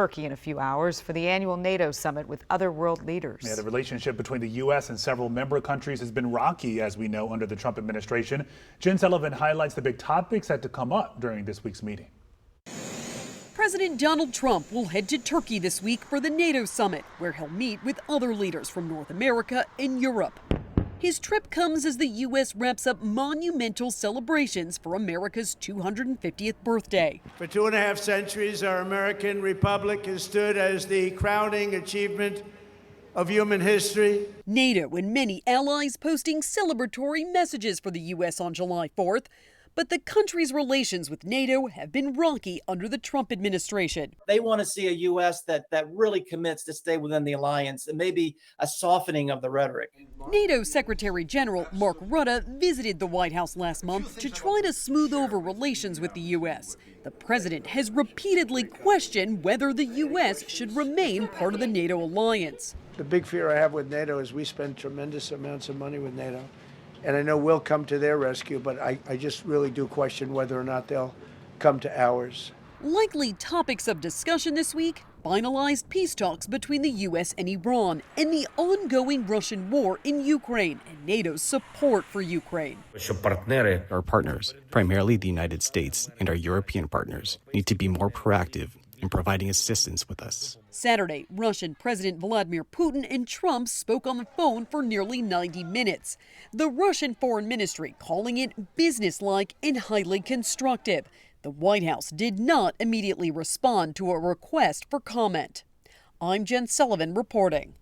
Turkey in a few hours for the annual NATO summit with other world leaders. Yeah, the relationship between the U.S. and several member countries has been rocky, as we know, under the Trump administration. Jen Sullivan highlights the big topics that to come up during this week's meeting. President Donald Trump will head to Turkey this week for the NATO summit, where he'll meet with other leaders from North America and Europe. His trip comes as the U.S. wraps up monumental celebrations for America's 250th birthday. For 2.5 centuries, our American republic has stood as the crowning achievement of human history. NATO and many allies posting celebratory messages for the U.S. on July 4th. But the country's relations with NATO have been rocky under the Trump administration. They want to see a U.S. that really commits to stay within the alliance and maybe a softening of the rhetoric. NATO Secretary General Mark Rutte visited the White House last month to try to smooth over relations with the U.S. The president has repeatedly questioned whether the U.S. should remain part of the NATO alliance. The big fear I have with NATO is we spend tremendous amounts of money with NATO. And I know we'll come to their rescue, but I just really do question whether or not they'll come to ours. Likely topics of discussion this week: finalized peace talks between the U.S. and Iran, and the ongoing Russian war in Ukraine, and NATO's support for Ukraine. Our partners, primarily the United States and our European partners, need to be more proactive in providing assistance with us. Saturday, Russian President Vladimir Putin and Trump spoke on the phone for nearly 90 minutes. The Russian Foreign Ministry calling it businesslike and highly constructive. The White House did not immediately respond to a request for comment. I'm Jen Sullivan reporting.